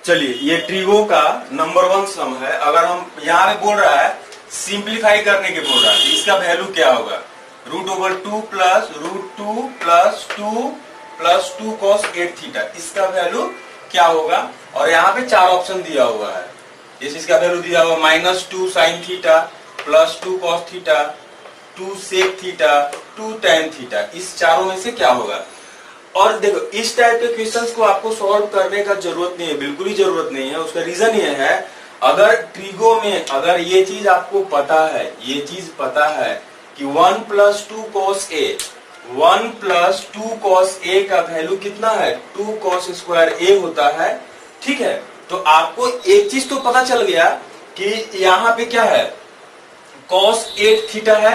चलिए, ये ट्रिगो का नंबर 1 सम है। अगर हम यहाँ पे बोल रहा है सिंप्लीफाई करने के बोल रहा है, इसका वैल्यू क्या होगा? √2 plus √2 plus 2 plus 2 cos 8 theta, इसका वैल्यू क्या होगा? और यहाँ पे 4 ऑप्शन दिया हुआ है। जैसे इसका वैल्यू दिया हुआ -2 sin theta plus 2 cos theta, 2 sec theta, 2 tan theta, इस चारों में से क्या होगा? और देखो, इस टाइप के क्वेश्चंस को आपको सॉल्व करने का जरूरत नहीं है, बिल्कुल ही जरूरत नहीं है। उसका रीजन ये है, अगर ट्रिगो में अगर ये चीज आपको पता है, ये चीज पता है कि 1 plus 2 cos a, 1 plus 2 cos a का वैल्यू कितना है? 2 cos स्क्वायर a होता है। ठीक है, तो आपको एक चीज तो पता चल गया कि यहाँ पे क्या है? cos 8 थीटा है,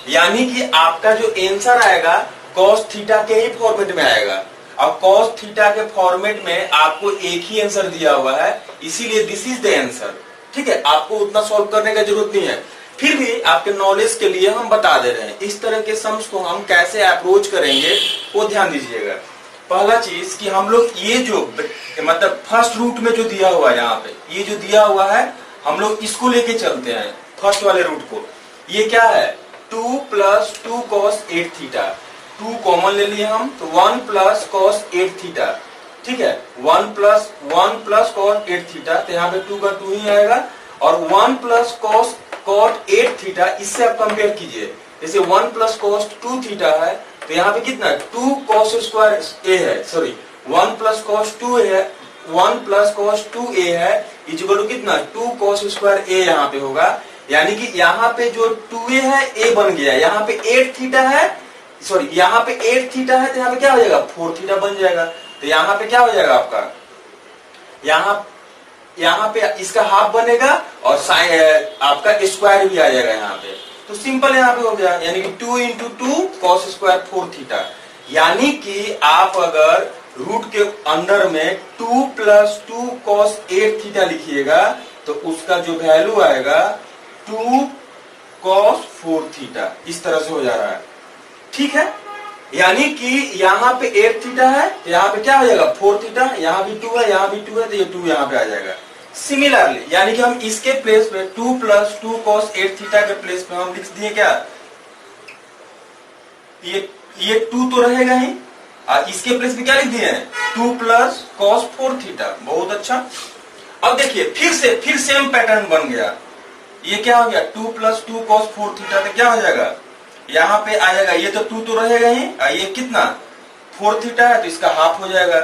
यानी कि आपका जो आंसर आएगा cos थीटा के ही फॉर्मेट में आएगा। अब cos थीटा के फॉर्मेट में आपको एक ही आंसर दिया हुआ है, इसीलिए दिस इज द आंसर। ठीक है, आपको उतना सॉल्व करने का जरूरत नहीं है। फिर भी आपके नॉलेज के लिए हम बता दे रहे हैं इस तरह के सम्स को हम कैसे अप्रोच करेंगे, वो ध्यान दीजिएगा। पहला चीज कि हम लोग ये जो मतलब फर्स्ट रूट में जो दिया हुआ है, यहाँ पे ये जो दिया हुआ है, हम लोग इसको लेके चलते हैं, फर्स्ट वाले रूट को। ये क्या है? 2 प्लस 2 cos 8 थीटा, 2 कॉमन ले लिए हम, तो 1 प्लस cos 8 थीटा। ठीक है, 1 प्लस cos 8 थीटा, तो यहाँ पे 2 का 2 ही आएगा। और 1 प्लस cos 8 थीटा, इससे आप कंपेयर कीजिए। जैसे 1 प्लस cos 2 थीटा है, तो यहाँ पे कितना? 2 cos स्क्वायर a है, सॉरी 1 प्लस cos 2 है, 1 प्लस cos 2a है, इक्वल टू कितना? 2 cos स्क्वायर a यहाँ पे होगा। यानी कि यहाँ पे जो 2a है a बन गया, यहाँ पे 8 थीटा है, सॉरी यहाँ पे 8 थीटा है, तो यहाँ पे क्या हो जाएगा? 4 थीटा बन जाएगा। तो यहाँ पे क्या हो जाएगा आपका? यहाँ पे इसका हाफ बनेगा और आपका स्क्वायर भी आ जाएगा यहाँ पे। तो सिंपल यहाँ पे हो गया, यानी कि 2 इंटू 2 cos स्क्वायर 4 थीटा। यानी कि आप अगर रूट के अंदर में 2 प्लस 2 cos 8 थीटा लिखिएगा, तो उसका जो वैल्यू आएगा 2 cos 4 थीटा, इस तरह से हो जा रहा है। ठीक है, यानी कि यहाँ पे 8 थीटा है, तो यहाँ पे क्या हो जाएगा? 4 थीटा, यहाँ भी 2 है, यहाँ भी 2 है, तो ये 2 यहाँ पे आ जाएगा। सिमिलरली, यानी कि हम इसके प्लेस पे 2 प्लस 2 cos 8 थीटा के प्लेस पे हम लिख दिए क्या? ये 2 तो रहेगा ही, और इसके प्लेस पे क्या लिख दिए हैं? 2 प्लस cos 4 थीटा। बहुत अच्छा। अब देखिए, फिर सेम पैटर्न बन गया। ये क्या हो गया? 2 प्लस 2 cos 4 थीटा, तो क्या हो जाएगा? यहाँ पे आ जाएगा, ये तो 2 तो रहेगा ही, ये कितना? 4 थीटा है, तो इसका हाफ हो जाएगा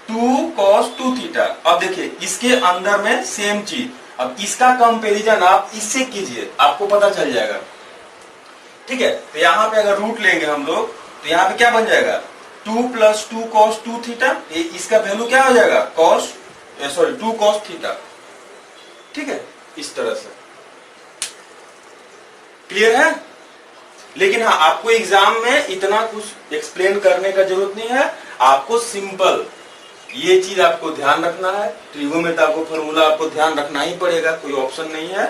2 cos 2 थीटा। अब देखिए, इसके अंदर में सेम चीज, अब इसका कंपैरिजन आप इससे कीजिए, आपको पता चल जाएगा। ठीक है, तो यहाँ पे अगर रूट लेंगे हम लोग, तो यहाँ पे क्या बन जाएगा? 2 प्लस 2 cos 2 थीटा, इसका वैल्यू क्या हो जाएगा? 2 cos थीटा। ठीक है, इस तरह से क्लियर है। लेकिन हाँ, आपको एग्जाम में इतना कुछ एक्सप्लेन करने का जरूरत नहीं है, आपको सिंपल ये चीज आपको ध्यान रखना है। ट्रिगोनोमेट्री को फॉर्मूला आपको ध्यान रखना ही पड़ेगा, कोई ऑप्शन नहीं है।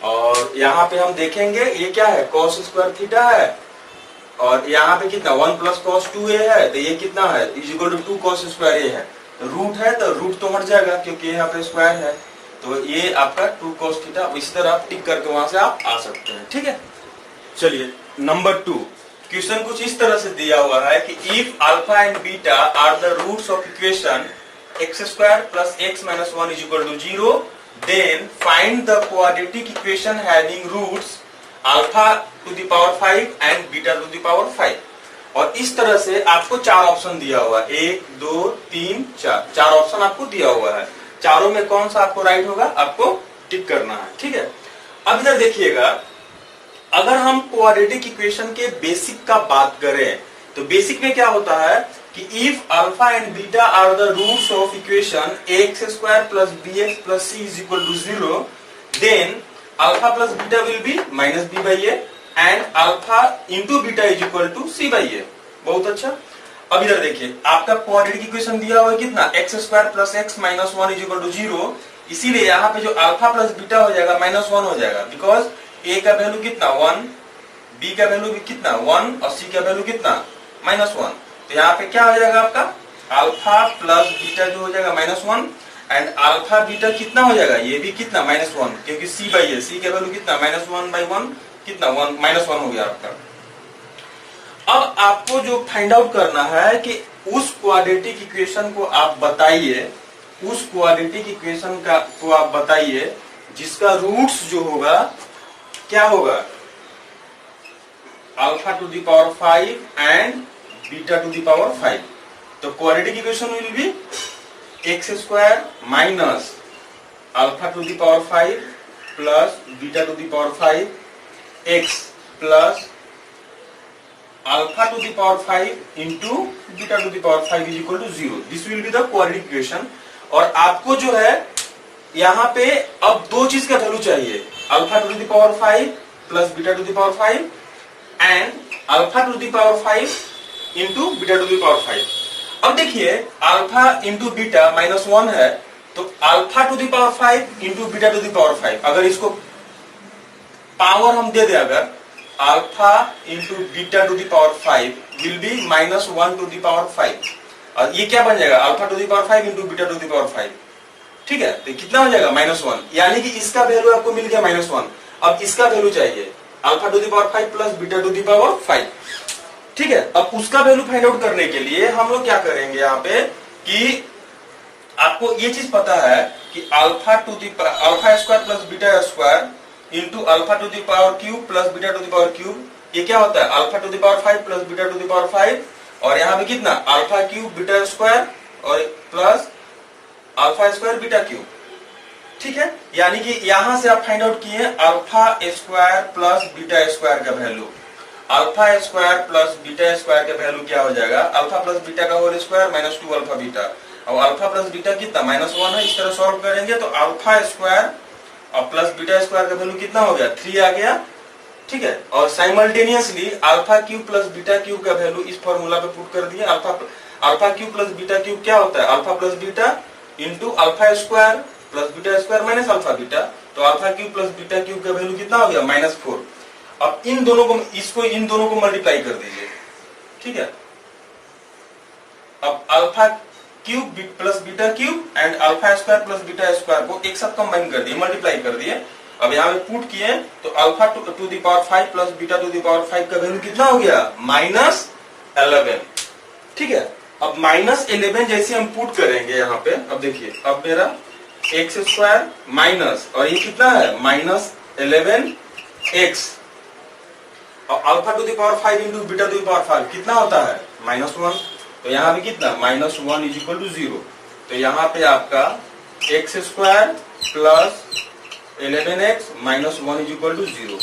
और यहाँ पे हम देखेंगे, ये क्या है? cos स्क्वायर थीटा है, और यहाँ पे कितना? 1 प्लस cos 2a है, तो ये कितना है? Equal to 2 cos square a है। रूट है तो रूट तो हट जाएगा, क्योंकि यहाँ पे स्क्वायर है, तो ये आपका 2 cos थीटा। इस तरह आप टिक करके वहां से आप आ सकते हैं। ठीक है, चलिए नंबर 2 क्वेश्चन कुछ इस तरह से दिया हुआ है कि if alpha and beta are the roots of equation x square plus x minus 1 is equal to 0, then find the quadratic equation having roots alpha to the power 5 and beta to the power 5। और इस तरह से आपको 4 option दिया हुआ है, 1 2 3 4 option आपको दिया हुआ है। चारों में कौन सा आपको राइट होगा, आपको टिक करना है। ठीक है, अब इधर देखिएगा, अगर हम क्वाड्रेटिक इक्वेशन के बेसिक का बात करें, तो बेसिक में क्या होता है कि if alpha and beta are the roots of equation x square plus b x plus c is equal to 0, then alpha plus beta will be minus b by a and alpha into beta is equal to c by a. बहुत अच्छा। अब इधर देखिए, आपका quadratic equation दिया हुआ है कितना? X square plus x minus 1 is equal to 0। इसीलिए यहाँ पे जो अल्फा प्लस बीटा हो जाएगा -1 हो जाएगा, बिकॉज ए का वैल्यू कितना? 1, बी का वैल्यू भी कितना? 1, और सी का वैल्यू कितना? -1। तो यहाँ पे क्या हो जाएगा आपका? अल्फा प्लस बीटा जो हो जाएगा -1 एंड अल्फा बीटा कितना हो जाएगा, ये भी कितना -1, क्योंकि c बाई है, c का वैल्यू कितना -1/1 कितना 1 -1 हो गया आपका। अब आपको जो फाइंड आउट करना है कि उस क्वाड्रेटिक इक्वेशन को आप बताइए, उस क्वाड्रेटिक इक्वेशन का को आप बताइए जिसका रूट्स जो होगा क्या होगा, alpha to the power 5 and beta to the power 5। तो quadratic equation will be x² minus alpha to the power 5 plus beta to the power 5 x plus alpha to the power 5 into beta to the power 5 is equal to 0। This will be the quadratic equation. और आपको जो है यहाँ पे अब दो चीज का वैल्यू चाहिए, alpha to the power 5 plus beta to the power 5 and alpha to the power 5 into beta to the power 5। अब देखिए अल्फा इंटू बीटा -1 है, तो alpha to the power 5 into beta to the power 5, अगर इसको power हम दे दे, अगर alpha into beta to the power 5 will be -1 to the power 5, और ये क्या बन जाएगा, alpha to the power 5 into beta to the power 5। ठीक है, तो कितना हो जाएगा -1, यानी कि इसका वैल्यू आपको मिल गया -1। अब इसका वैल्यू चाहिए alpha to the power 5 plus beta to the power 5। ठीक है, अब उसका वैल्यू फाइंड आउट करने के लिए हम लोग क्या करेंगे यहाँ पे कि आपको ये चीज पता है कि alpha square plus beta square into alpha to the power cube plus beta to the power cube, ये क्या होता है alpha to the power 5 plus beta to the power 5, और यहाँ पे कितना अल्फा क्यूब बीटा स्क्वायर और plus alpha square beta cube. ठीक है, यानी कि यहां से आप फाइंड आउट किए alpha square plus beta square का value, alpha square plus beta square का वैल्यू क्या हो जाएगा, अल्फा प्लस बीटा का होल स्क्वायर -2 अल्फा बीटा, और अल्फा प्लस बीटा कितना -1 है। इस तरह सॉल्व करेंगे तो अल्फा स्क्वायर और प्लस बीटा स्क्वायर का वैल्यू कितना हो गया 3 आ गया। ठीक है, और simultaneously alpha cube plus beta cube का वैल्यू इस फॉर्मूला पे पुट कर दिए। Alpha cube plus beta cube क्या होता है, alpha plus beta into alpha square plus beta square minus alpha beta, तो alpha cube plus beta cube का वैल्यू कितना हो गया -4। अब इन दोनों को मल्टीप्लाई कर दीजिए। ठीक है, अब alpha cube plus beta cube and alpha square plus beta square को एक साथ कंबाइन कर दिए, मल्टीप्लाई कर दिए। अब यहाँ पे पुट किए तो alpha to the power 5 plus beta to the power 5 का वैल्यू कितना हो गया -11। ठीक है, अब -11 जैसे हम पुट करेंगे यहाँ पे, अब देखिए अब मेरा x² माइनस और ये कितना है -11x, और alpha to the power 5 into beta to the power 5 कितना होता है -1, तो यहाँ पे कितना -1 इज इक्वल टू 0। तो यहाँ पे आपका x² plus 11x minus 1 is equal to 0,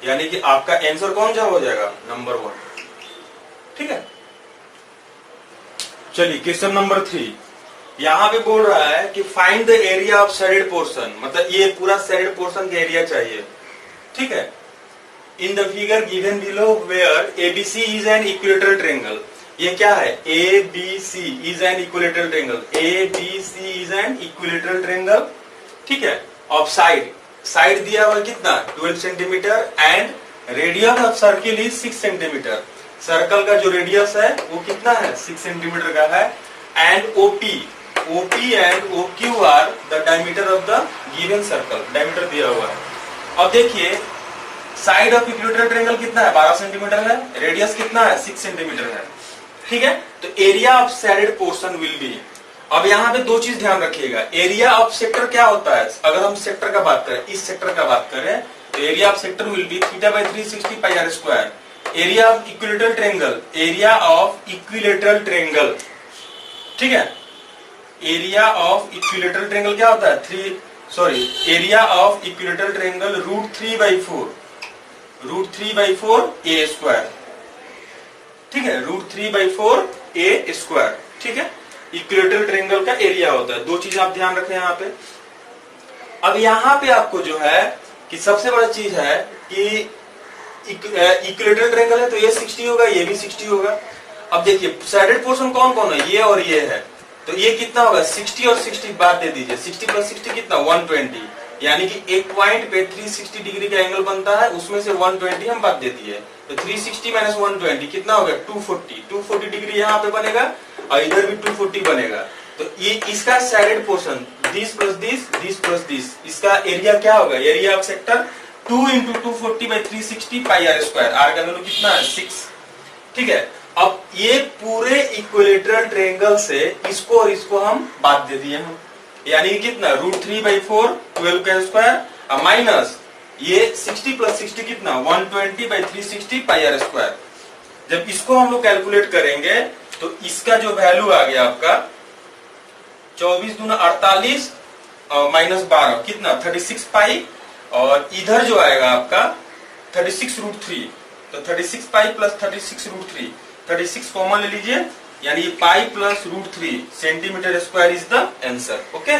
यानी कि आपका आंसर कौन सा हो जाएगा, नंबर 1। ठीक है, चलिए क्वेश्चन नंबर 3, यहाँ पे बोल रहा है कि find the area of shaded portion, मतलब ये पूरा शेडेड पोर्शन का एरिया चाहिए। ठीक है, in the figure given below where ABC is an equilateral triangle, ये क्या है ABC is an equilateral triangle, ABC is an equilateral triangle. ठीक है, ऑफ साइड दिया हुआ कितना 12 centimetre and radius of circle is 6 centimetre, circle का जो रेडियस है वो कितना है 6 सेंटीमीटर का है, and OP and OQ are the diameter of the given circle, diameter दिया हुआ है। अब देखिए साइड ऑफ इक्विलेटरल ट्रायंगल कितना है 12 सेंटीमीटर है, रेडियस कितना है 6 सेंटीमीटर है। ठीक है, तो area of shaded portion will be, अब यहाँ पे दो चीज ध्यान रखिएगा, एरिया ऑफ सेक्टर क्या होता है, अगर हम सेक्टर का बात करें, इस सेक्टर का बात करें तो area of sector will be θ/360 πr²। Area of equilateral triangle, area of equilateral triangle, ठीक है, एरिया ऑफ इक्विलेटरल ट्रायंगल क्या होता है area of equilateral triangle √3/4 a²। ठीक है, √3/4 a²। ठीक है, इक्विलेटरल ट्रायंगल का एरिया होता है। दो चीज आप ध्यान रखें यहाँ पे। अब यहाँ पे आपको जो है कि सबसे बड़ा चीज है कि इक्विलेटरल ट्रायंगल है तो ये 60 होगा, ये भी 60 होगा। अब देखिए शेडेड पोर्शन कौन कौन है, ये और ये है, तो ये कितना होगा 60 और 60 बात दे दीजिए, 60 प्लस 60 कितना 120, यानी कि एक पॉइंट पे 360 डिग्री का एंगल बनता है, उसमें से 120 हम बात दे दिए, तो 360 माइनस 120 कितना हो गया 240 डिग्री यहाँ पे बनेगा और इधर भी 240 बनेगा। तो ये इसका shaded portion this plus this, इसका एरिया क्या होगा? Area of sector 2 into 240/360 pi R square. R का वैल्यू कितना है? 6। ठीक है, अब ये पूरे इक्विलेटरल ट्रायंगल से इसको और इसको हम बात दे दिए हम, यानी कितना? √3/4 12 का स्क्वायर माइनस ये 60 प्लस 60 कितना? 120/360 पाई आर स्क्वायर। जब इसको हम लोग कैलकुलेट करेंगे तो इसका जो वैल्यू आ गया आपका 24 दूना 48 माइनस 12 कितना? 36 पाई, और इधर जो आएगा आपका 36√3, तो 36 पाई प्लस 36√3, 36 कॉमन ले लीजिए, यानी pi plus √3 centimetre square is the answer. Okay.